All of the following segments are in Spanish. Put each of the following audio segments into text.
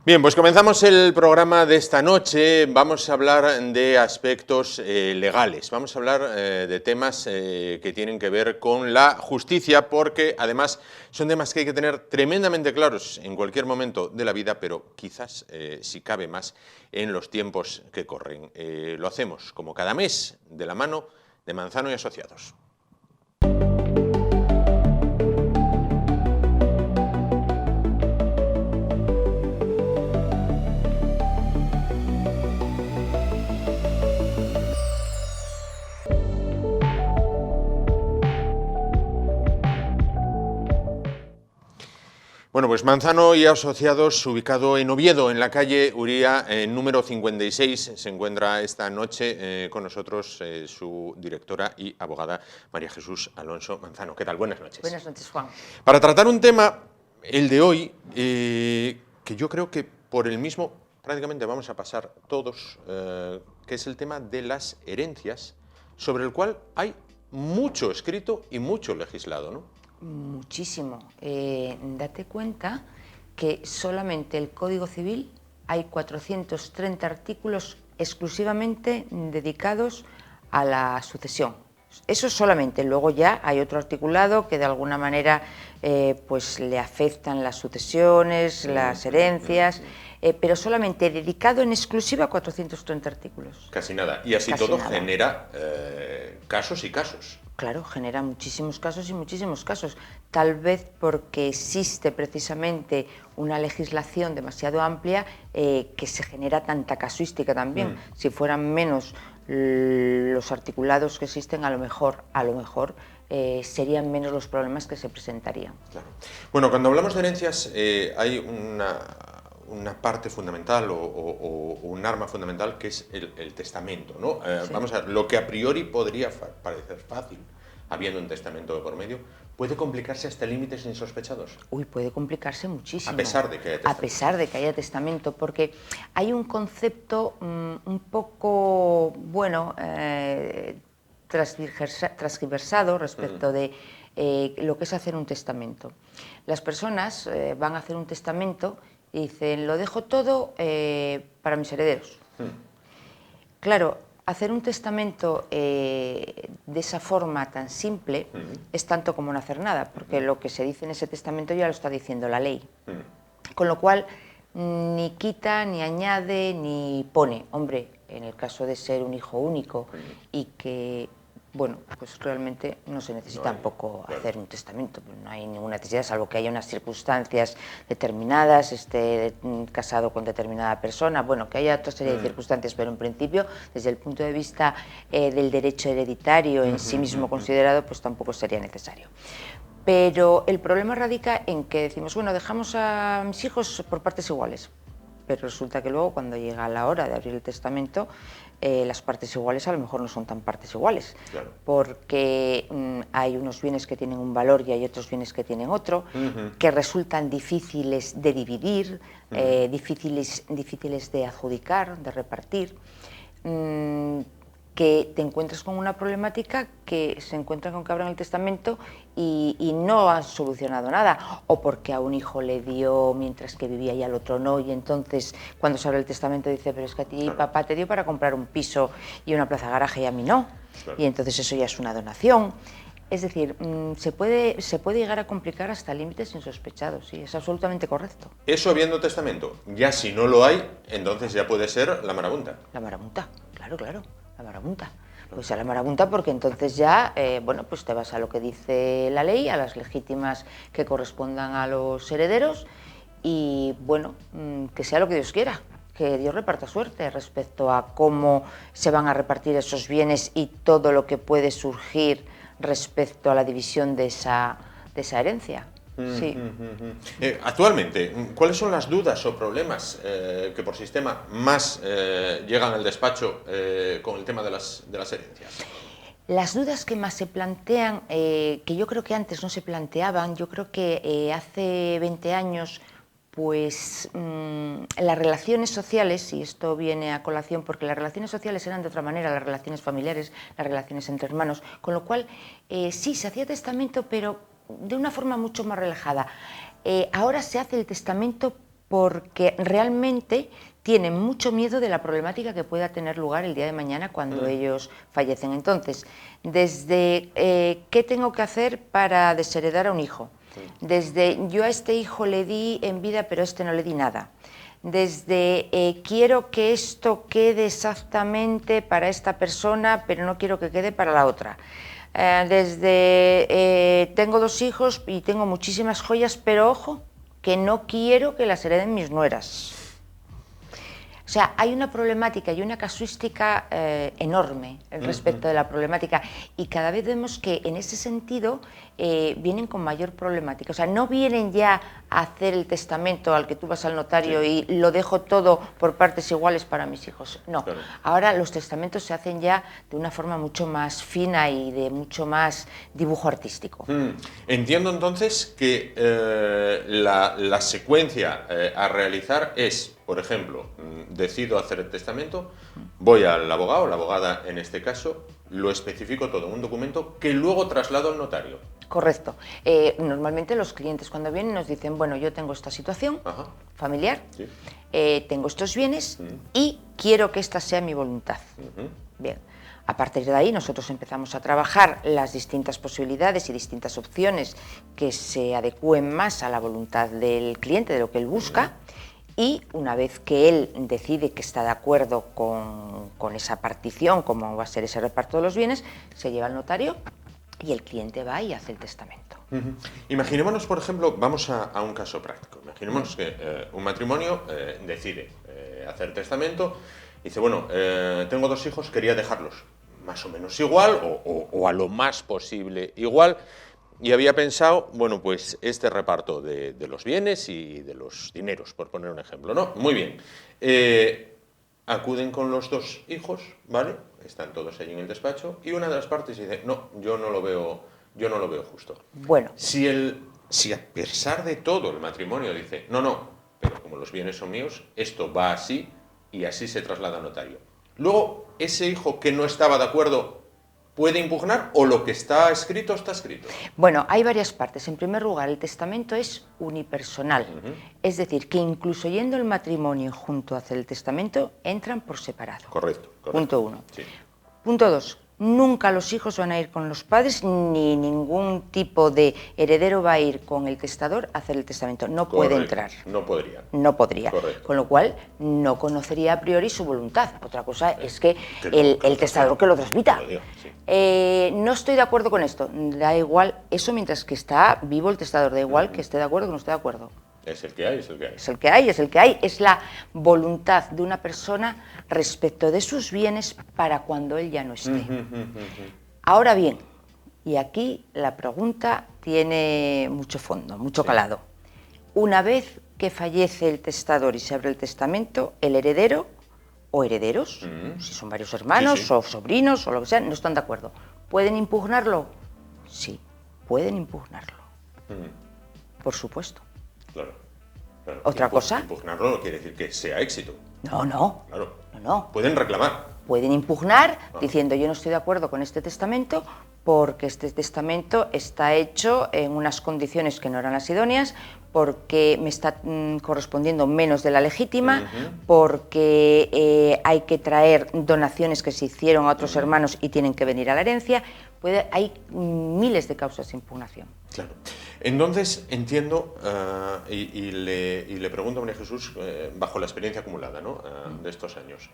Bien, pues comenzamos el programa de esta noche. Vamos a hablar de aspectos legales, vamos a hablar de temas que tienen que ver con la justicia, porque además son temas que hay que tener tremendamente claros en cualquier momento de la vida, pero quizás, si cabe más, en los tiempos que corren. Lo hacemos, como cada mes, de la mano de Manzano y Asociados. Bueno, pues Manzano y Asociados, ubicado en Oviedo, en la calle Uría, número 56, se encuentra esta noche con nosotros su directora y abogada, María Jesús Alonso Manzano. ¿Qué tal? Buenas noches. Buenas noches, Juan. Para tratar un tema, el de hoy, que yo creo que por el mismo prácticamente vamos a pasar todos, que es el tema de las herencias, sobre el cual hay mucho escrito y mucho legislado, ¿no? Muchísimo. Date cuenta que solamente el Código Civil hay 430 artículos exclusivamente dedicados a la sucesión. Eso solamente. Luego ya hay otro articulado que de alguna manera pues le afectan las sucesiones, las herencias, pero solamente dedicado en exclusiva a 430 artículos. Casi nada. Y así Casi todo nada. genera casos y casos. Claro, genera muchísimos casos y muchísimos casos, tal vez porque existe precisamente una legislación demasiado amplia que se genera tanta casuística también. Si fueran menos los articulados que existen, a lo mejor serían menos los problemas que se presentarían. Claro. Bueno, cuando hablamos de herencias hay una parte fundamental o un arma fundamental que es el testamento, ¿no? Sí. Vamos a ver, lo que a priori podría parecer fácil, habiendo un testamento de por medio, puede complicarse hasta límites insospechados. Uy, puede complicarse muchísimo. A pesar de que haya testamento. A pesar de que haya testamento, porque hay un concepto un poco, bueno, transgiversado respecto de lo que es hacer un testamento. Las personas van a hacer un testamento y dicen, lo dejo todo para mis herederos. Claro, hacer un testamento de esa forma tan simple es tanto como no hacer nada, porque lo que se dice en ese testamento ya lo está diciendo la ley. Con lo cual, ni quita, ni añade, ni pone. Hombre, en el caso de ser un hijo único y que, bueno, pues realmente no se necesita tampoco hacer un testamento, no hay ninguna necesidad, salvo que haya unas circunstancias determinadas, esté casado con determinada persona, bueno, que haya otra serie de circunstancias, pero en principio, desde el punto de vista del derecho hereditario en sí mismo considerado, pues tampoco sería necesario. Pero el problema radica en que decimos, bueno, dejamos a mis hijos por partes iguales, pero resulta que luego cuando llega la hora de abrir el testamento, las partes iguales a lo mejor no son tan partes iguales, claro. Porque hay unos bienes que tienen un valor y hay otros bienes que tienen otro, que resultan difíciles de dividir, difíciles de adjudicar, de repartir, que te encuentras con una problemática que se encuentra con que abran el testamento y no han solucionado nada, o porque a un hijo le dio mientras que vivía y al otro no, y entonces cuando se abre el testamento dice, pero es que a ti papá te dio para comprar un piso y una plaza garaje y a mí no, y entonces eso ya es una donación. Es decir, se puede llegar a complicar hasta límites insospechados, sí, es absolutamente correcto. Eso habiendo testamento. Ya si no lo hay, entonces ya puede ser la marabunta. La marabunta, claro, la marabunta. Pues a la marabunta porque entonces ya, bueno, pues te vas a lo que dice la ley, a las legítimas que correspondan a los herederos y, bueno, que sea lo que Dios quiera, que Dios reparta suerte respecto a cómo se van a repartir esos bienes y todo lo que puede surgir respecto a la división de esa herencia. Sí. Actualmente, ¿cuáles son las dudas o problemas que por sistema más llegan al despacho con el tema de las herencias? Las dudas que más se plantean, que yo creo que antes no se planteaban, yo creo que hace 20 años, pues las relaciones sociales, y esto viene a colación porque las relaciones sociales eran de otra manera, las relaciones familiares, las relaciones entre hermanos, con lo cual sí, se hacía testamento, pero de una forma mucho más relajada. Ahora se hace el testamento porque realmente tienen mucho miedo de la problemática que pueda tener lugar el día de mañana cuando ellos fallecen. Entonces, desde qué tengo que hacer para desheredar a un hijo, desde yo a este hijo le di en vida pero a este no le di nada, desde quiero que esto quede exactamente para esta persona pero no quiero que quede para la otra, desde tengo 2 hijos y tengo muchísimas joyas pero ojo, que no quiero que las hereden mis nueras. O sea, hay una problemática y una casuística enorme respecto de la problemática, y cada vez vemos que en ese sentido vienen con mayor problemática. O sea, no vienen ya a hacer el testamento al que tú vas al notario y lo dejo todo por partes iguales para mis hijos. No, claro. Ahora los testamentos se hacen ya de una forma mucho más fina y de mucho más dibujo artístico. Entiendo entonces que la secuencia a realizar es, por ejemplo, decido hacer el testamento, voy al abogado, la abogada en este caso, lo especifico todo en un documento que luego traslado al notario. Correcto. Normalmente los clientes cuando vienen nos dicen, bueno, yo tengo esta situación familiar, sí. Tengo estos bienes y quiero que esta sea mi voluntad. Bien. A partir de ahí nosotros empezamos a trabajar las distintas posibilidades y distintas opciones que se adecúen más a la voluntad del cliente, de lo que él busca. Y una vez que él decide que está de acuerdo con esa partición, cómo va a ser ese reparto de los bienes, se lleva al notario y el cliente va y hace el testamento. Imaginémonos, por ejemplo, vamos a un caso práctico. Imaginémonos que un matrimonio decide hacer testamento y dice, bueno, tengo 2 hijos, quería dejarlos más o menos igual o a lo más posible igual. Y había pensado, bueno, pues este reparto de los bienes y de los dineros, por poner un ejemplo, ¿no? Muy bien. Acuden con los 2 hijos, ¿vale? Están todos allí en el despacho y una de las partes dice, no, yo no lo veo justo. Bueno. Si a pesar de todo el matrimonio dice, no, pero como los bienes son míos, esto va así y así se traslada al notario. Luego, ese hijo que no estaba de acuerdo, ¿puede impugnar o lo que está escrito está escrito? Bueno, hay varias partes. En primer lugar, el testamento es unipersonal. Es decir, que incluso yendo el matrimonio junto a hacer el testamento, entran por separado. Correcto. Punto 1. Sí. Punto 2. Nunca los hijos van a ir con los padres, ni ningún tipo de heredero va a ir con el testador a hacer el testamento. No puede entrar. No podría. No podría. Correcto. Con lo cual, no conocería a priori su voluntad. Otra cosa es que el testador que lo transmita. Sí. No estoy de acuerdo con esto. Da igual eso mientras que está vivo el testador. Da igual que esté de acuerdo o que no esté de acuerdo. Es el que hay, es el que hay. Es el que hay, es el que hay. Es la voluntad de una persona respecto de sus bienes para cuando él ya no esté. Ahora bien, y aquí la pregunta tiene mucho fondo, mucho calado. Una vez que fallece el testador y se abre el testamento, el heredero o herederos, si son varios hermanos o sobrinos o lo que sea, no están de acuerdo. ¿Pueden impugnarlo? Sí, pueden impugnarlo. Por supuesto. Claro. ¿Otra cosa? Impugnarlo no quiere decir que sea éxito. No. Claro. No. Pueden reclamar. Pueden impugnar diciendo yo no estoy de acuerdo con este testamento porque este testamento está hecho en unas condiciones que no eran las idóneas, porque me está correspondiendo menos de la legítima, porque hay que traer donaciones que se hicieron a otros hermanos y tienen que venir a la herencia. Hay miles de causas de impugnación. Claro. Entonces, entiendo, y le pregunto a María Jesús, bajo la experiencia acumulada, ¿no? De estos años,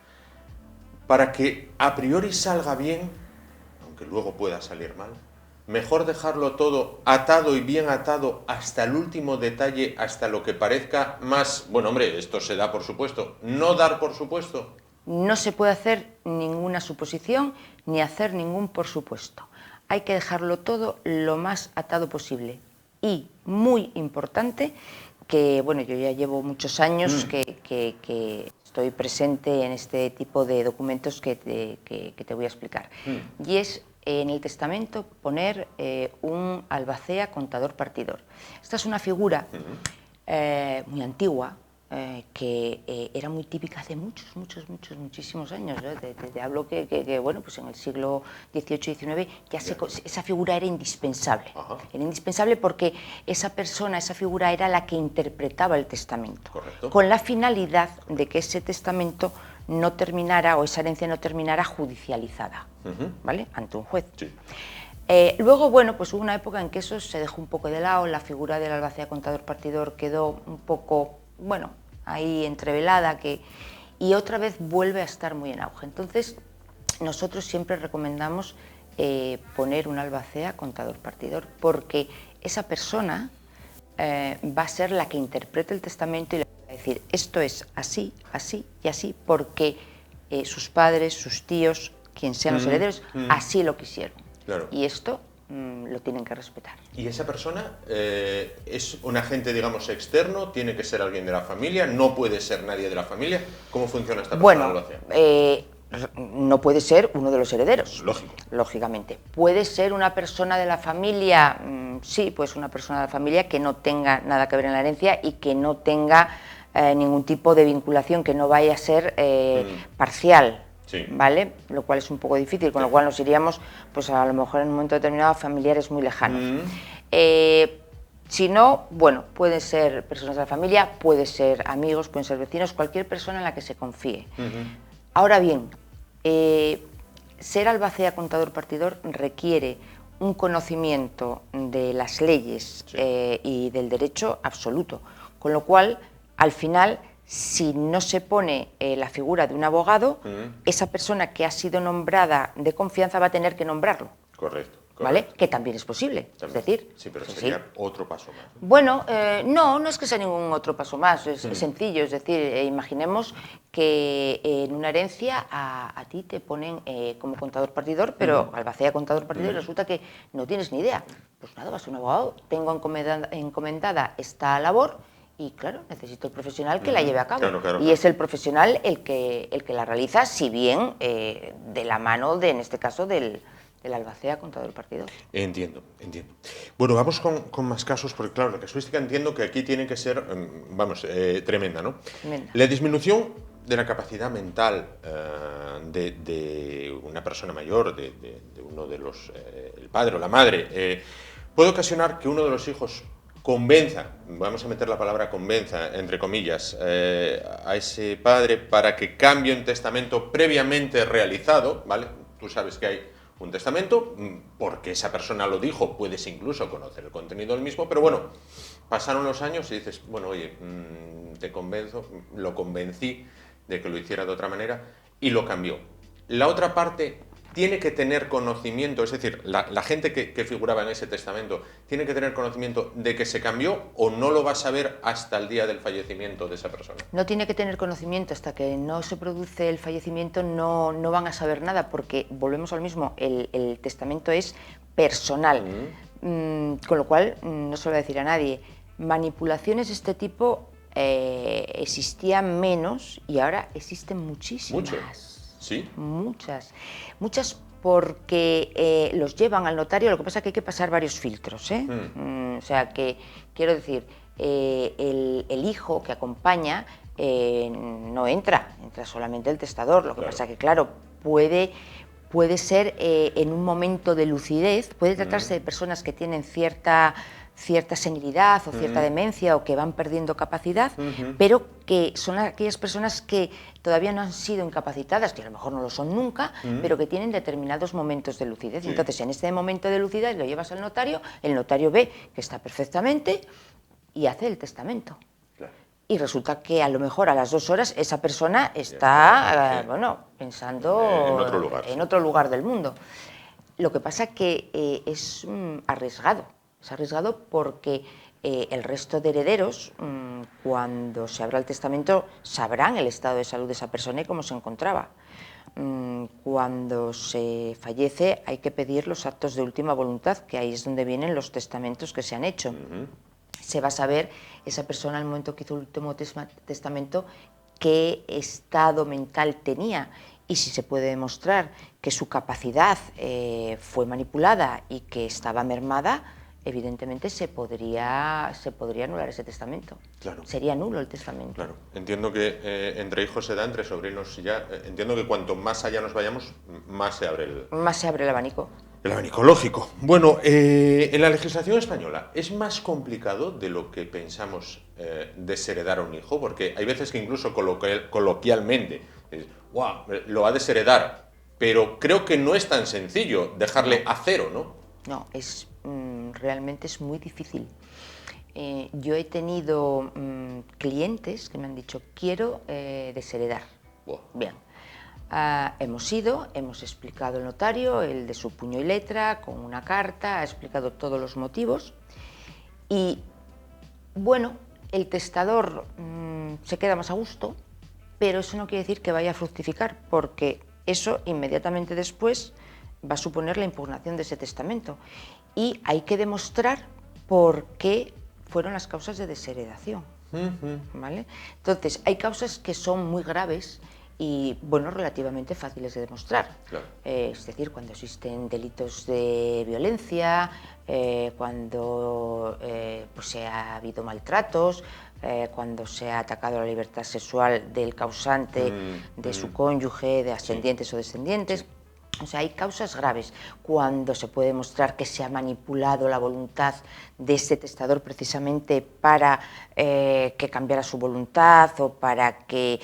para que a priori salga bien, aunque luego pueda salir mal, mejor dejarlo todo atado y bien atado hasta el último detalle, hasta lo que parezca más, bueno, hombre, esto se da por supuesto, no dar por supuesto. No se puede hacer ninguna suposición ni hacer ningún por supuesto. Hay que dejarlo todo lo más atado posible. Y, muy importante, que bueno, yo ya llevo muchos años que estoy presente en este tipo de documentos que te voy a explicar. Y es en el testamento poner un albacea contador partidor. Esta es una figura muy antigua, que era muy típica hace muchísimos años. Te hablo que, bueno, pues en el siglo XVIII y XIX ya esa figura era indispensable. Ajá. Era indispensable porque esa persona, esa figura era la que interpretaba el testamento. Correcto. Con la finalidad de que ese testamento no terminara, o esa herencia no terminara judicializada, ¿vale? Ante un juez. Sí. Luego, bueno, pues hubo una época en que eso se dejó un poco de lado, la figura del albacea contador partidor quedó un poco, bueno, ahí entrevelada, y otra vez vuelve a estar muy en auge. Entonces, nosotros siempre recomendamos poner un albacea contador partidor, porque esa persona va a ser la que interprete el testamento y le va a decir, esto es así, así y así, porque sus padres, sus tíos, quien sean los herederos, así lo quisieron. Claro. Y esto lo tienen que respetar. ¿Y esa persona es un agente, digamos, externo? ¿Tiene que ser alguien de la familia? ¿No puede ser nadie de la familia? ¿Cómo funciona esta persona? Bueno, no puede ser uno de los herederos. Lógico. Lógicamente. ¿Puede ser una persona de la familia? Sí, pues una persona de la familia que no tenga nada que ver en la herencia y que no tenga ningún tipo de vinculación, que no vaya a ser parcial. Sí. ¿Vale? Lo cual es un poco difícil, con lo cual nos iríamos, pues a lo mejor en un momento determinado, a familiares muy lejanos. Si no, bueno, pueden ser personas de la familia, pueden ser amigos, pueden ser vecinos, cualquier persona en la que se confíe. Ahora bien, ser albacea contador partidor requiere un conocimiento de las leyes y del derecho absoluto, con lo cual, al final, si no se pone la figura de un abogado, esa persona que ha sido nombrada de confianza va a tener que nombrarlo. Correcto. ¿Vale? Que también es posible. También. Es decir, sí, pero sería otro paso más. Bueno, no es que sea ningún otro paso más, es sencillo. Es decir, imaginemos que en una herencia a ti te ponen como contador partidor, pero albacea contador partidor, y resulta que no tienes ni idea. Pues nada, vas a un abogado, tengo encomendada esta labor, y claro, necesito el profesional que la lleve a cabo. Claro. Y es el profesional el que la realiza, si bien de la mano, en este caso, del albacea contador partidor. Entiendo. Bueno, vamos con más casos, porque claro, la casuística entiendo que aquí tiene que ser, tremenda, ¿no? Tremenda. La disminución de la capacidad mental de una persona mayor, de uno de los, el padre o la madre, puede ocasionar que uno de los hijos convenza, vamos a meter la palabra convenza, entre comillas, a ese padre para que cambie un testamento previamente realizado, ¿vale? Tú sabes que hay un testamento, porque esa persona lo dijo, puedes incluso conocer el contenido del mismo, pero bueno, pasaron los años y dices, bueno, oye, te convenzo, lo convencí de que lo hiciera de otra manera y lo cambió. La otra parte tiene que tener conocimiento, es decir, la gente que figuraba en ese testamento tiene que tener conocimiento de que se cambió, o no lo va a saber hasta el día del fallecimiento de esa persona. No tiene que tener conocimiento hasta que no se produce el fallecimiento, no van a saber nada, porque volvemos al mismo, el testamento es personal, con lo cual no se lo va a decir a nadie. Manipulaciones de este tipo existían menos y ahora existen muchísimas. ¿Mucho? ¿Sí? Muchas porque los llevan al notario, lo que pasa es que hay que pasar varios filtros, o sea que, quiero decir, el hijo que acompaña no entra solamente el testador, lo que pasa es que, claro, puede ser en un momento de lucidez, puede tratarse de personas que tienen cierta senilidad o cierta demencia o que van perdiendo capacidad, pero que son aquellas personas que todavía no han sido incapacitadas, que a lo mejor no lo son nunca, pero que tienen determinados momentos de lucidez. Entonces, en este momento de lucidez lo llevas al notario, el notario ve que está perfectamente y hace el testamento. Y resulta que a lo mejor a las 2 horas esa persona está, pensando en otro lugar del mundo. Lo que pasa que es arriesgado. Es arriesgado porque el resto de herederos, cuando se abra el testamento, sabrán el estado de salud de esa persona y cómo se encontraba. Cuando se fallece hay que pedir los actos de última voluntad, que ahí es donde vienen los testamentos que se han hecho. Se va a saber esa persona al momento que hizo el último testamento qué estado mental tenía, y si se puede demostrar que su capacidad fue manipulada y que estaba mermada, evidentemente se podría anular ese testamento. Claro. Sería nulo el testamento. Claro. Entiendo que entre hijos se da, entre sobrinos ya. Entiendo que cuanto más allá nos vayamos, más se abre el abanico. El abanico, lógico. Bueno, en la legislación española, ¿es más complicado de lo que pensamos desheredar a un hijo? Porque hay veces que incluso coloquialmente, ¡guau!, lo va a desheredar, pero creo que no es tan sencillo dejarle a cero, ¿no? No, realmente es muy difícil. Yo he tenido clientes que me han dicho, quiero desheredar. Wow. Bien. Hemos ido, hemos explicado al notario, el de su puño y letra, con una carta, ha explicado todos los motivos y, bueno, el testador se queda más a gusto, pero eso no quiere decir que vaya a fructificar, porque eso inmediatamente después va a suponer la impugnación de ese testamento y hay que demostrar por qué fueron las causas de desheredación, ¿vale? Entonces, hay causas que son muy graves y, bueno, relativamente fáciles de demostrar. Claro. Es decir, cuando existen delitos de violencia, cuando pues ha habido maltratos, cuando se ha atacado la libertad sexual del causante, de su cónyuge, de ascendientes o descendientes. Sí. O sea, hay causas graves cuando se puede demostrar que se ha manipulado la voluntad de ese testador precisamente para que cambiara su voluntad o para que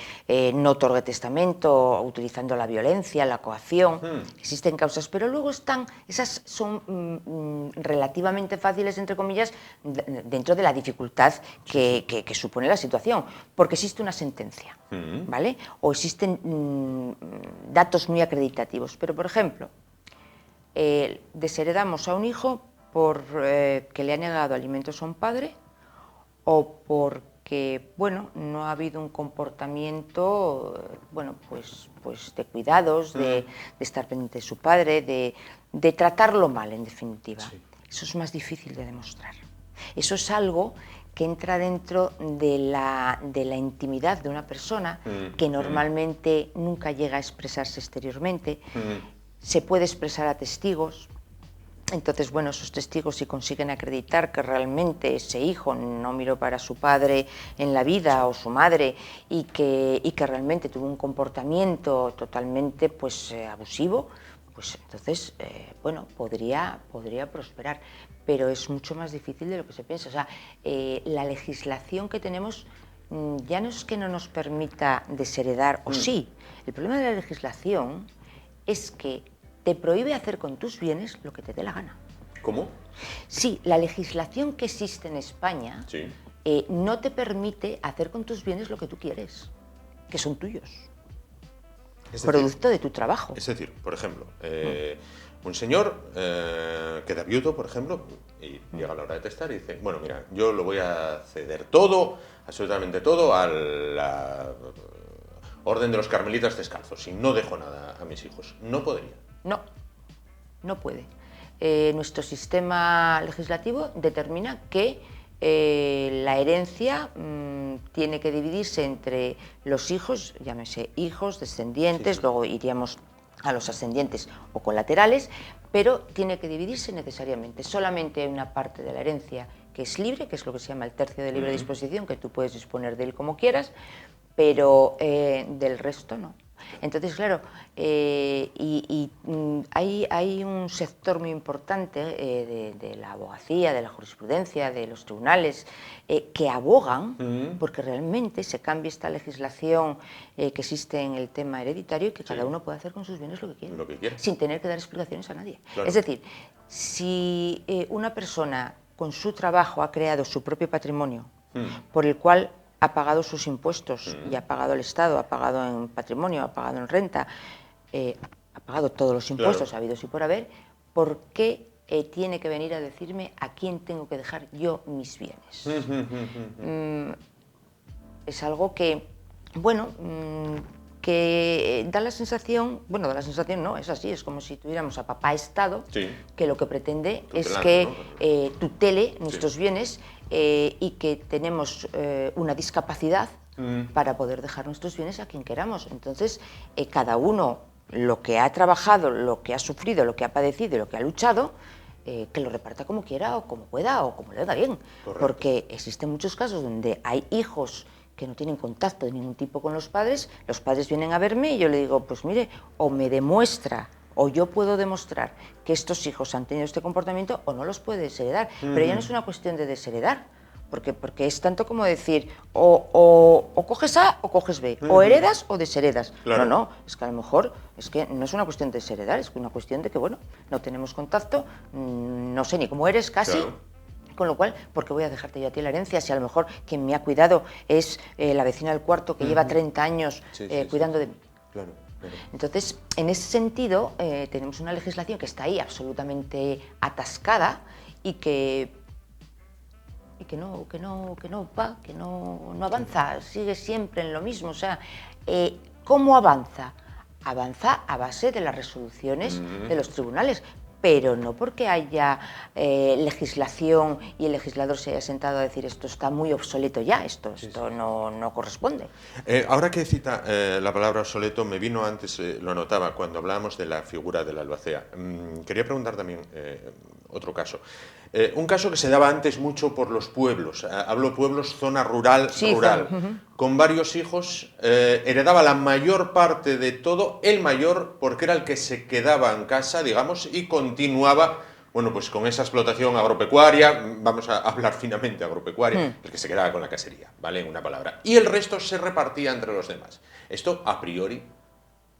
no otorgue testamento, utilizando la violencia, la coacción. Existen causas, pero luego esas son relativamente fáciles, entre comillas, dentro de la dificultad que supone la situación, porque existe una sentencia, ¿vale? O existen datos muy acreditativos, pero por ejemplo, desheredamos a un hijo porque le ha negado alimentos a un padre o porque, bueno, no ha habido un comportamiento, bueno, pues de cuidados, de estar pendiente de su padre, de tratarlo mal, en definitiva. Sí. Eso es más difícil de demostrar. Eso es algo que entra dentro de la intimidad de una persona que normalmente nunca llega a expresarse exteriormente. Se puede expresar a testigos. Entonces, bueno, esos testigos, si consiguen acreditar que realmente ese hijo no miró para su padre en la vida o su madre y que realmente tuvo un comportamiento totalmente abusivo, pues entonces, bueno, podría prosperar, pero es mucho más difícil de lo que se piensa. O sea, la legislación que tenemos ya no es que no nos permita desheredar, o sí. El problema de la legislación es que te prohíbe hacer con tus bienes lo que te dé la gana. ¿Cómo? Sí, la legislación que existe en España no te permite hacer con tus bienes lo que tú quieres, que son tuyos. Es decir, producto de tu trabajo. Es decir, por ejemplo, un señor queda viudo, por ejemplo, y llega a la hora de testar y dice, bueno, mira, yo lo voy a ceder todo, absolutamente todo, a la Orden de los Carmelitas Descalzos y no dejo nada a mis hijos. ¿No podría? No, no puede. Nuestro sistema legislativo determina que la herencia tiene que dividirse entre los hijos, llámese hijos, descendientes, luego iríamos a los ascendientes o colaterales, pero tiene que dividirse necesariamente. Solamente hay una parte de la herencia que es libre, que es lo que se llama el tercio de libre disposición, que tú puedes disponer de él como quieras, pero del resto no. Entonces, claro, hay un sector muy importante de la abogacía, de la jurisprudencia, de los tribunales, que abogan porque realmente se cambie esta legislación que existe en el tema hereditario y que cada uno pueda hacer con sus bienes lo que quiera, sin tener que dar explicaciones a nadie. Claro. Es decir, si una persona con su trabajo ha creado su propio patrimonio, por el cual ha pagado sus impuestos y ha pagado el Estado, ha pagado en patrimonio, ha pagado en renta, ha pagado todos los impuestos habidos y por haber, ¿por qué tiene que venir a decirme a quién tengo que dejar yo mis bienes? Es algo que, bueno, que da la sensación, bueno, da la sensación no, es así, es como si tuviéramos a papá Estado, que lo que pretende es que tutele nuestros bienes y que tenemos una discapacidad para poder dejar nuestros bienes a quien queramos. Entonces, cada uno lo que ha trabajado, lo que ha sufrido, lo que ha padecido y lo que ha luchado, que lo reparta como quiera o como pueda o como le da bien. Correcto. Porque existen muchos casos donde hay hijos que no tienen contacto de ningún tipo con los padres vienen a verme y yo le digo, pues mire, o me demuestra o yo puedo demostrar que estos hijos han tenido este comportamiento o no los puede desheredar. Pero ya no es una cuestión de desheredar, porque es tanto como decir, o coges A o coges B, o heredas o desheredas. Claro. No, es que a lo mejor es que no es una cuestión de desheredar, es una cuestión de que, bueno, no tenemos contacto, no sé ni cómo eres casi. Claro. Con lo cual, ¿por qué voy a dejarte yo a ti la herencia si a lo mejor quien me ha cuidado es la vecina del cuarto que lleva 30 años cuidando de mí? Claro, claro. Entonces, en ese sentido, tenemos una legislación que está ahí absolutamente atascada y que no avanza, sigue siempre en lo mismo. O sea, ¿cómo avanza? Avanza a base de las resoluciones de los tribunales, pero no porque haya legislación y el legislador se haya sentado a decir esto está muy obsoleto ya, esto no corresponde. Ahora que cita la palabra obsoleto, me vino antes, lo notaba, cuando hablábamos de la figura del albacea. Quería preguntar también otro caso. Un caso que se daba antes mucho por los pueblos, hablo pueblos, zona rural, con varios hijos, heredaba la mayor parte de todo, el mayor, porque era el que se quedaba en casa, digamos, y continuaba, bueno, pues con esa explotación agropecuaria, vamos a hablar finamente agropecuaria, el que se quedaba con la casería, ¿vale? En una palabra. Y el resto se repartía entre los demás. Esto, a priori,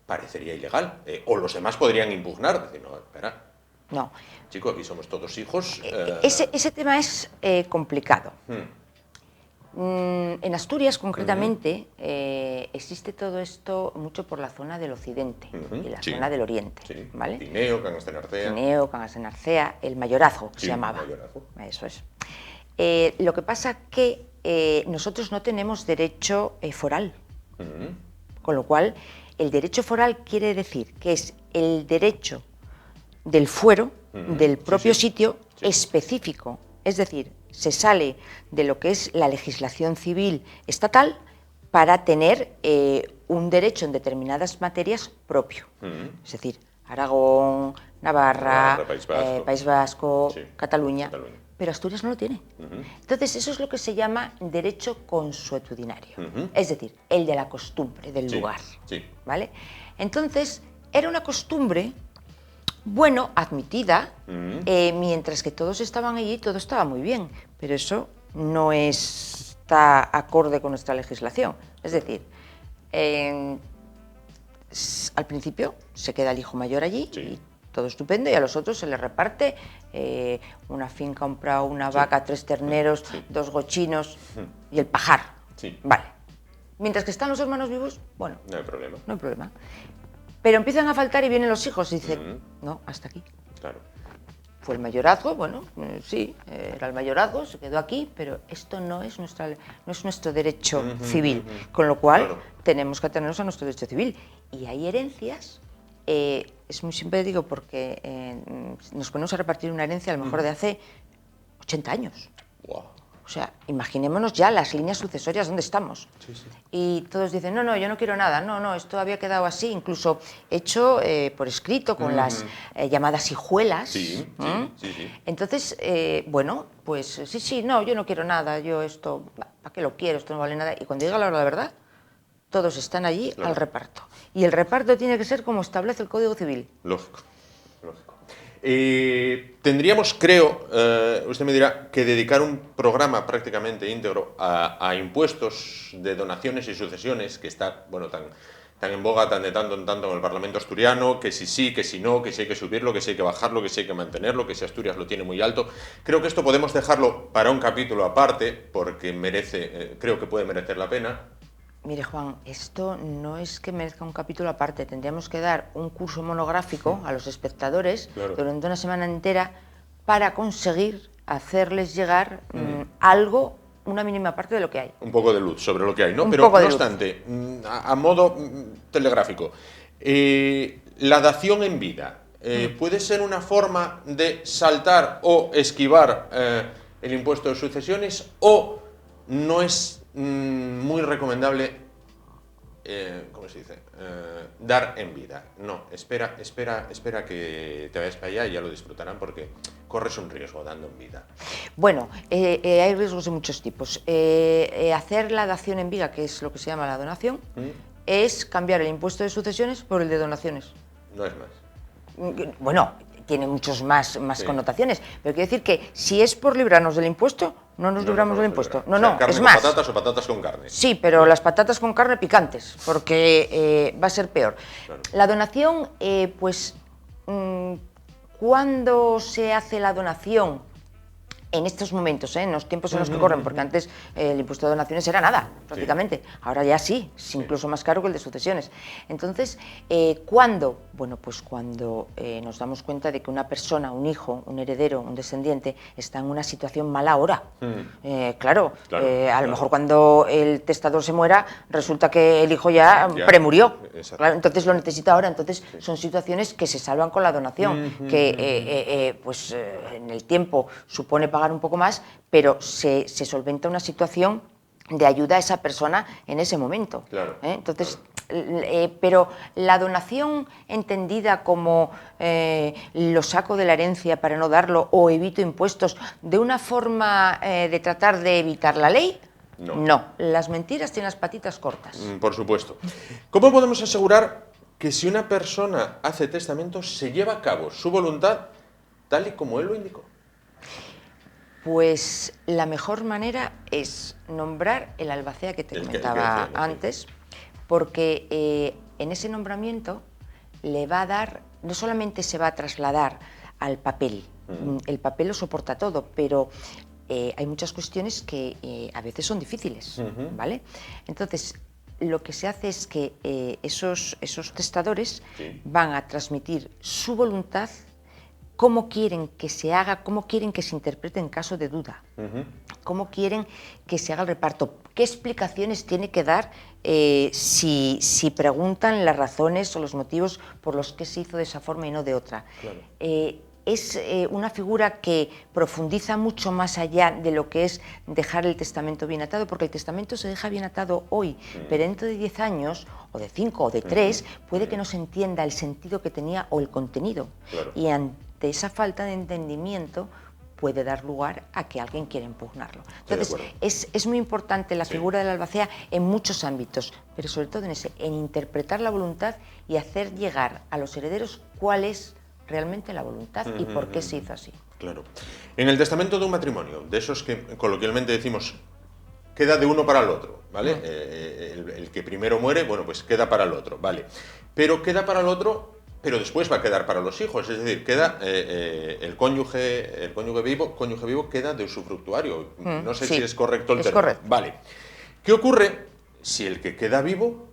parecería ilegal, o los demás podrían impugnar, decir, no, espera. No. Chico, aquí somos todos hijos. Ese tema es complicado. En Asturias, concretamente, existe todo esto mucho por la zona del occidente y la zona del oriente. Sí. ¿Vale? Tineo, Cangas de Narcea. Tineo, Cangas de Narcea, el mayorazgo se llamaba. Mayorazgo. Eso es. Lo que pasa que nosotros no tenemos derecho foral. Con lo cual, el derecho foral quiere decir que es el derecho del fuero, del propio sitio específico. Es decir, se sale de lo que es la legislación civil estatal para tener un derecho en determinadas materias propio. Es decir, Aragón, Navarra, País Vasco, Cataluña. Pero Asturias no lo tiene. Entonces, eso es lo que se llama derecho consuetudinario. Es decir, el de la costumbre del lugar. ¿Vale? Entonces, era una costumbre, bueno, admitida, mientras que todos estaban allí, todo estaba muy bien, pero eso no está acorde con nuestra legislación. Es decir, al principio se queda el hijo mayor allí y todo estupendo, y a los otros se les reparte una finca, un prado, una vaca, 3 terneros, 2 gochinos y el pajar. Vale. Mientras que están los hermanos vivos, bueno, no hay problema. No hay problema. Pero empiezan a faltar y vienen los hijos y dicen, no, hasta aquí. Claro. Fue el mayorazgo, bueno, sí, era el mayorazgo, se quedó aquí, pero esto no es nuestro derecho civil, con lo cual tenemos que atenernos a nuestro derecho civil. Y hay herencias, es muy simple, digo, porque nos ponemos a repartir una herencia a lo mejor de hace 80 años. Wow. O sea, imaginémonos ya las líneas sucesorias donde estamos. Y todos dicen, no, yo no quiero nada, no, esto había quedado así, incluso hecho por escrito con las llamadas hijuelas. Entonces, bueno, pues sí, no, yo no quiero nada, yo esto, ¿para qué lo quiero? Esto no vale nada. Y cuando llega la hora de la verdad, todos están allí al reparto. Y el reparto tiene que ser como establece el Código Civil. Lógico. Tendríamos, creo, usted me dirá, que dedicar un programa prácticamente íntegro a impuestos de donaciones y sucesiones, que está, bueno, tan en boga, tan de tanto en tanto en el Parlamento asturiano, que si sí, que si no, que si hay que subirlo, que si hay que bajarlo, que si hay que mantenerlo, que si Asturias lo tiene muy alto. Creo que esto podemos dejarlo para un capítulo aparte, porque creo que puede merecer la pena. Mire, Juan, esto no es que merezca un capítulo aparte. Tendríamos que dar un curso monográfico a los espectadores durante una semana entera para conseguir hacerles llegar algo, una mínima parte de lo que hay. Un poco de luz sobre lo que hay, ¿no? Pero, no obstante, a modo telegráfico, la dación en vida puede ser una forma de saltar o esquivar el impuesto de sucesiones, o no es muy recomendable ¿cómo se dice? Dar en vida. No, espera que te vayas para allá y ya lo disfrutarán porque corres un riesgo dando en vida. Bueno, hay riesgos de muchos tipos. Hacer la dación en vida, que es lo que se llama la donación, es cambiar el impuesto de sucesiones por el de donaciones. No es más. Bueno, tiene muchos más Sí. connotaciones, pero quiero decir que si es por librarnos del impuesto, no nos libramos del impuesto. No, O sea, no, carne es con más. patatas o patatas con carne. Sí, pero las patatas con carne picantes, porque va a ser peor. Claro. La donación, pues, ¿cuándo se hace la donación? En estos momentos, en los tiempos en los que corren, porque antes el impuesto de donaciones era nada, prácticamente. Sí. Ahora ya sí, es incluso más caro que el de sucesiones. Entonces, ¿cuándo? Bueno, pues cuando nos damos cuenta de que una persona, un hijo, un heredero, un descendiente, está en una situación mala ahora. Claro, a lo mejor cuando el testador se muera, resulta que el hijo ya premurió. Claro, entonces lo necesita ahora. Entonces, son situaciones que se salvan con la donación, que pues en el tiempo supone pagar un poco más, pero se solventa una situación de ayuda a esa persona en ese momento. Claro, Entonces, pero la donación entendida como lo saco de la herencia para no darlo o evito impuestos, de una forma de tratar de evitar la ley, no. Las mentiras tienen las patitas cortas. Por supuesto. ¿Cómo podemos asegurar que si una persona hace testamento se lleva a cabo su voluntad tal y como él lo indicó? Pues la mejor manera es nombrar el albacea que te comentaba antes, porque en ese nombramiento le va a dar, no solamente se va a trasladar al papel, el papel lo soporta todo, pero hay muchas cuestiones que a veces son difíciles, ¿vale? Entonces, lo que se hace es que esos testadores van a transmitir su voluntad, cómo quieren que se haga, cómo quieren que se interprete en caso de duda, cómo quieren que se haga el reparto, qué explicaciones tiene que dar si preguntan las razones o los motivos por los que se hizo de esa forma y no de otra. Claro. Es una figura que profundiza mucho más allá de lo que es dejar el testamento bien atado, porque el testamento se deja bien atado hoy, pero dentro de 10 años, o de 5 o de 3, puede que no se entienda el sentido que tenía o el contenido. Claro. Y ante esa falta de entendimiento puede dar lugar a que alguien quiera impugnarlo. Entonces, es muy importante la figura del albacea en muchos ámbitos, pero sobre todo en interpretar la voluntad y hacer llegar a los herederos cuál es realmente la voluntad y por qué se hizo así. Claro. En el testamento de un matrimonio, de esos que coloquialmente decimos queda de uno para el otro, ¿vale? El que primero muere, bueno, pues queda para el otro, ¿vale? Pero queda para el otro, pero después va a quedar para los hijos, es decir, queda el cónyuge vivo queda de usufructuario. No sé si es correcto el término. Correcto. Vale. ¿Qué ocurre si el que queda vivo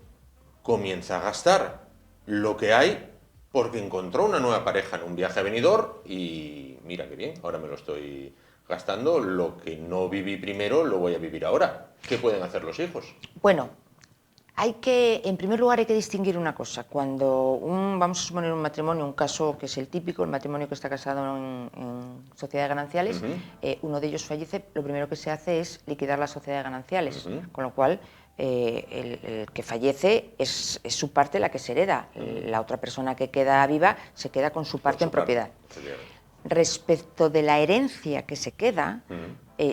comienza a gastar lo que hay porque encontró una nueva pareja en un viaje a Benidorm y mira qué bien, ahora me lo estoy gastando, lo que no viví primero lo voy a vivir ahora? ¿Qué pueden hacer los hijos? Bueno, en primer lugar hay que distinguir una cosa. Cuando vamos a suponer un matrimonio, un caso que es el típico, el matrimonio que está casado en sociedad de gananciales, uno de ellos fallece, lo primero que se hace es liquidar la sociedad de gananciales, con lo cual el que fallece es su parte la que se hereda. La otra persona que queda viva se queda con su parte en propiedad. Respecto de la herencia que se queda,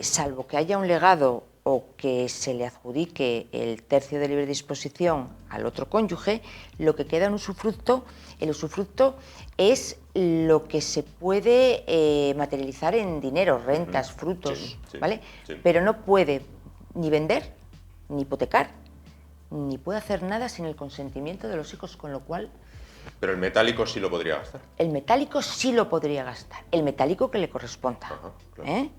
salvo que haya un legado o que se le adjudique el tercio de libre disposición al otro cónyuge, lo que queda en usufructo, el usufructo es lo que se puede materializar en dinero, rentas, frutos, ¿vale? Pero no puede ni vender, ni hipotecar, ni puede hacer nada sin el consentimiento de los hijos, con lo cual... Pero el metálico sí lo podría gastar. El metálico sí lo podría gastar, el metálico que le corresponda. Claro.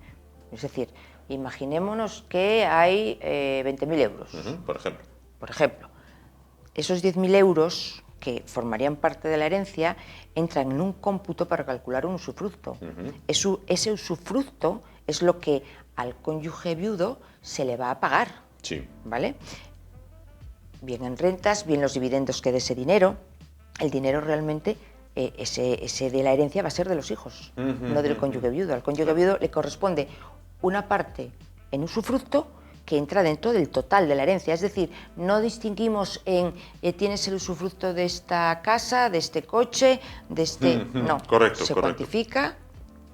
Es decir, imaginémonos que hay 20.000 euros. Por ejemplo, esos 10.000 euros que formarían parte de la herencia entran en un cómputo para calcular un usufructo. Ese usufructo es lo que al cónyuge viudo se le va a pagar. ¿Vale? Bien en rentas, bien los dividendos que de ese dinero. El dinero realmente, ese de la herencia va a ser de los hijos, no del cónyuge viudo. Al cónyuge viudo le corresponde una parte en usufructo que entra dentro del total de la herencia. Es decir, no distinguimos en tienes el usufructo de esta casa, de este coche, de este... No, correcto, se cuantifica.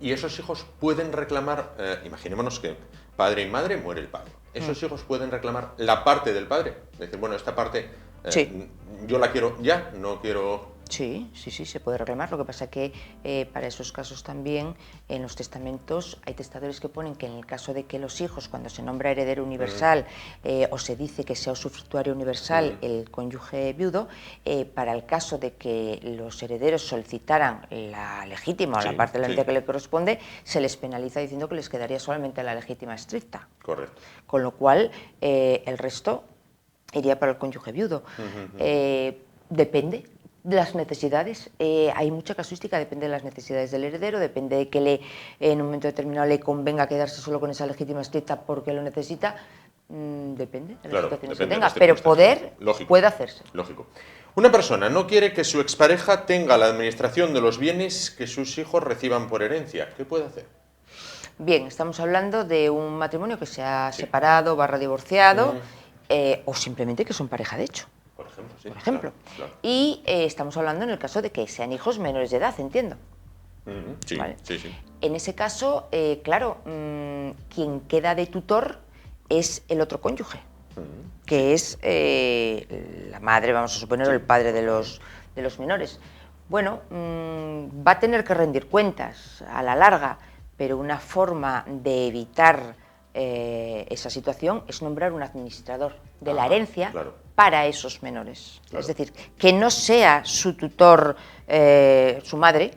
Y esos hijos pueden reclamar, imaginémonos que padre y madre, muere el padre. ¿Esos hijos pueden reclamar la parte del padre? Decir, bueno, esta parte Sí. yo la quiero ya, no quiero... Sí, se puede reclamar. Lo que pasa que para esos casos también en los testamentos hay testadores que ponen que en el caso de que los hijos, cuando se nombra heredero universal o se dice que sea usufructuario universal el cónyuge viudo, para el caso de que los herederos solicitaran la legítima o la parte de la herencia que le corresponde, se les penaliza diciendo que les quedaría solamente la legítima estricta. Correcto. Con lo cual el resto iría para el cónyuge viudo. Depende de las necesidades, hay mucha casuística, depende de las necesidades del heredero, depende de que en un momento determinado le convenga quedarse solo con esa legítima estricta porque lo necesita, depende de las situaciones que tenga, pero poder puede hacerse. Lógico. Una persona no quiere que su expareja tenga la administración de los bienes que sus hijos reciban por herencia, ¿qué puede hacer? Bien, estamos hablando de un matrimonio que se ha separado, divorciado, o simplemente que son pareja de hecho. Por ejemplo. Claro. Y estamos hablando en el caso de que sean hijos menores de edad, entiendo. Sí, ¿vale? Sí. En ese caso, claro, quien queda de tutor es el otro cónyuge, que es la madre, vamos a suponer, o el padre de los menores. Bueno, va a tener que rendir cuentas a la larga, pero una forma de evitar esa situación es nombrar un administrador de la herencia para esos menores. Es decir, que no sea su tutor, su madre,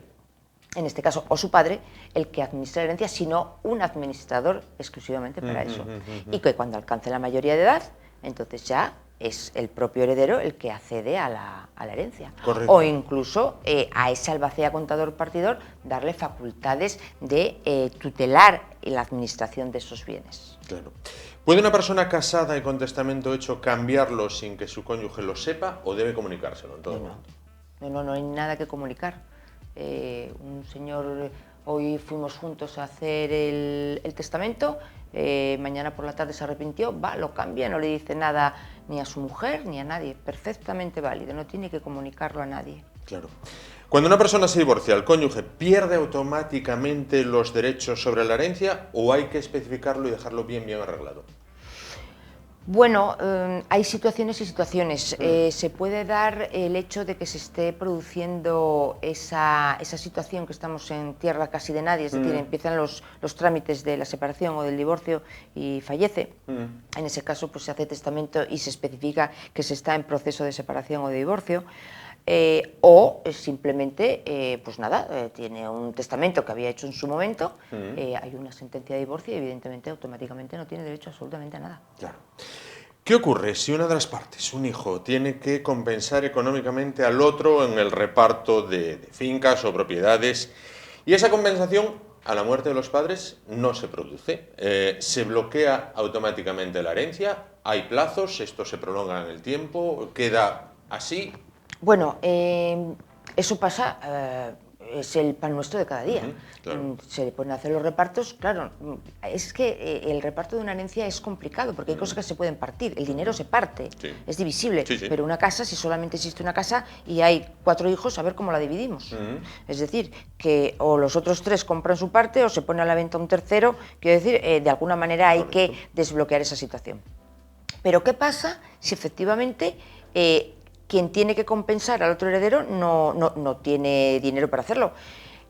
en este caso, o su padre, el que administra la herencia, sino un administrador exclusivamente para eso. Y que cuando alcance la mayoría de edad, entonces ya es el propio heredero el que accede a la herencia. Correcto. O incluso a ese albacea contador partidor darle facultades de tutelar la administración de esos bienes. Claro. ¿Puede una persona casada y con testamento hecho cambiarlo sin que su cónyuge lo sepa o debe comunicárselo en todo momento? No hay nada que comunicar. Un señor, hoy fuimos juntos a hacer el testamento, mañana por la tarde se arrepintió, lo cambia, no le dice nada ni a su mujer ni a nadie, perfectamente válido, no tiene que comunicarlo a nadie. Claro. Cuando una persona se divorcia, ¿el cónyuge pierde automáticamente los derechos sobre la herencia o hay que especificarlo y dejarlo bien arreglado? Bueno, hay situaciones y situaciones. Se puede dar el hecho de que se esté produciendo esa situación que estamos en tierra casi de nadie, es decir, empiezan los trámites de la separación o del divorcio y fallece. En ese caso pues se hace testamento y se especifica que se está en proceso de separación o de divorcio. O simplemente, pues nada, tiene un testamento que había hecho en su momento, hay una sentencia de divorcio y evidentemente automáticamente no tiene derecho absolutamente a nada. Claro. ¿Qué ocurre si una de las partes, un hijo, tiene que compensar económicamente al otro en el reparto de fincas o propiedades y esa compensación a la muerte de los padres no se produce? ¿Se bloquea automáticamente la herencia? ¿Hay plazos? ¿Esto se prolonga en el tiempo? ¿Queda así? Bueno, eso pasa, es el pan nuestro de cada día. Claro. Se ponen a hacer los repartos, claro, es que el reparto de una herencia es complicado porque hay cosas que se pueden partir, el dinero se parte, es divisible, pero una casa, si solamente existe una casa y hay 4 hijos, a ver cómo la dividimos. Es decir, que o los otros 3 compran su parte o se pone a la venta un tercero, quiero decir, de alguna manera hay que desbloquear esa situación. Pero ¿qué pasa si efectivamente quien tiene que compensar al otro heredero no tiene dinero para hacerlo?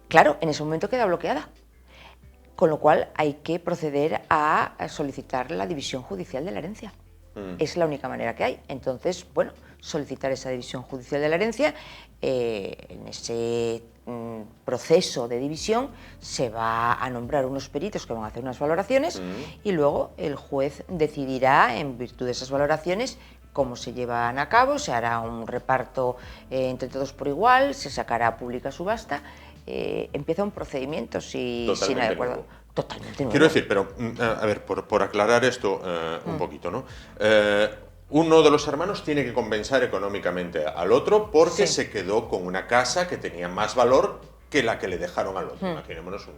Claro, en ese momento queda bloqueada. Con lo cual hay que proceder a solicitar la división judicial de la herencia. Es la única manera que hay. Entonces, bueno, solicitar esa división judicial de la herencia. En ese proceso de división se va a nombrar unos peritos que van a hacer unas valoraciones y luego el juez decidirá, en virtud de esas valoraciones, cómo se llevan a cabo, se hará un reparto entre todos por igual, se sacará pública subasta, empieza un procedimiento si no hay acuerdo. Totalmente nuevo. Quiero decir, pero a ver, por aclarar esto un poquito, ¿no? Uno de los hermanos tiene que compensar económicamente al otro porque se quedó con una casa que tenía más valor que la que le dejaron al otro. Imaginémonos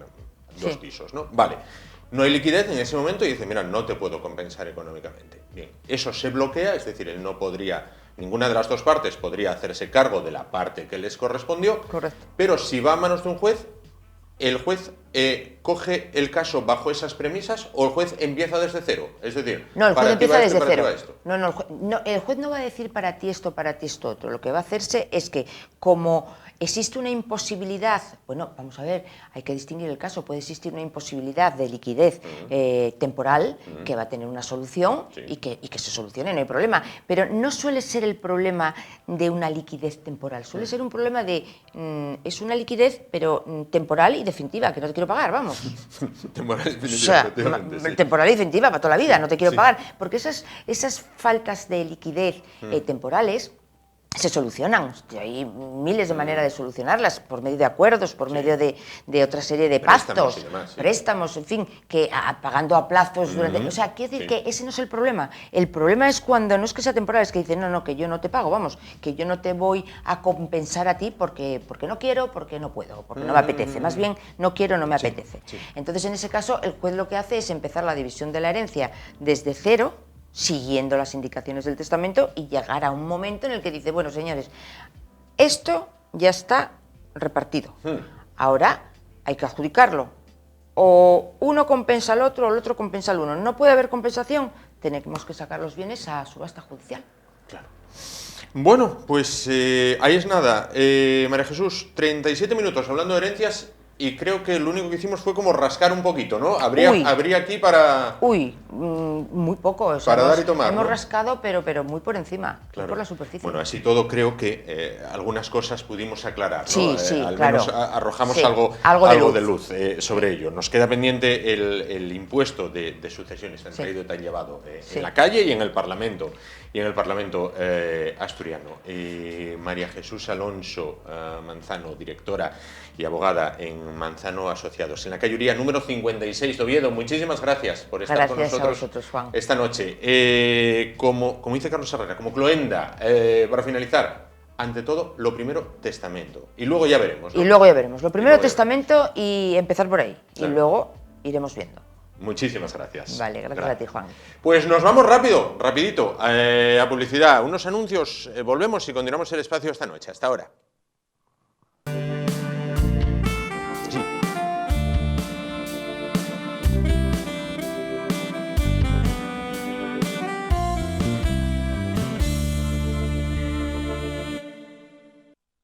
2 pisos, ¿no? Vale. No hay liquidez en ese momento y dice, mira, no te puedo compensar económicamente. Bien, eso se bloquea, es decir, él no podría, ninguna de las dos partes podría hacerse cargo de la parte que les correspondió. Correcto. Pero si va a manos de un juez, ¿el juez coge el caso bajo esas premisas o el juez empieza desde cero? Es decir, no, el juez empieza desde cero. No, el juez no va a decir para ti esto otro. Lo que va a hacerse es que, como existe una imposibilidad, bueno, vamos a ver, hay que distinguir el caso, puede existir una imposibilidad de liquidez temporal que va a tener una solución y que se solucione, no hay problema, pero no suele ser el problema de una liquidez temporal, suele ser un problema de, es una liquidez pero temporal y definitiva, que no te quiero pagar, vamos. Temporal y definitiva, o sea, efectivamente, sí. temporal y definitiva para toda la vida, no te quiero pagar, porque esas faltas de liquidez temporales se solucionan. Hay miles de maneras de solucionarlas, por medio de acuerdos, por medio de otra serie de pactos, préstamos, en fin, que pagando a plazos durante... O sea, quiere decir que ese no es el problema. El problema es cuando no es que sea temporal, es que dicen, no, que yo no te pago, vamos, que yo no te voy a compensar a ti porque no quiero, porque no puedo, porque no me apetece. Más bien, no quiero, no me apetece. Entonces, en ese caso, el juez lo que hace es empezar la división de la herencia desde cero, siguiendo las indicaciones del testamento, y llegar a un momento en el que dice, bueno, señores, esto ya está repartido, ahora hay que adjudicarlo, o uno compensa al otro o el otro compensa al uno. No puede haber compensación, tenemos que sacar los bienes a subasta judicial. Claro. Bueno, pues ahí es nada. María Jesús, 37 minutos hablando de herencias. Y creo que lo único que hicimos fue como rascar un poquito, ¿no? Habría aquí para... Muy poco. O sea, para dar y tomar, hemos ¿no? rascado, pero muy por encima, claro. Muy por la superficie. Bueno, así todo creo que algunas cosas pudimos aclarar, ¿no? Sí, al claro. menos arrojamos Sí, algo de luz sobre ello. Nos queda pendiente el impuesto de sucesiones tan traído y tan llevado en la calle y en el Parlamento. Y en el Parlamento asturiano. María Jesús Alonso Manzano, directora y abogada en Manzano Asociados, en la calle Uría, número 56 de Oviedo. Muchísimas gracias por estar con nosotros a vosotros, Juan. esta noche. Como dice Carlos Herrera, como cloenda, para finalizar, ante todo, lo primero, testamento. Y luego ya veremos, ¿no? Y luego ya veremos. Lo primero, testamento y empezar por ahí. Claro. Y luego iremos viendo. Muchísimas gracias. Vale, gracias a ti, Juan. Pues nos vamos rapidito, a publicidad, unos anuncios, volvemos y continuamos el espacio esta noche. Hasta ahora.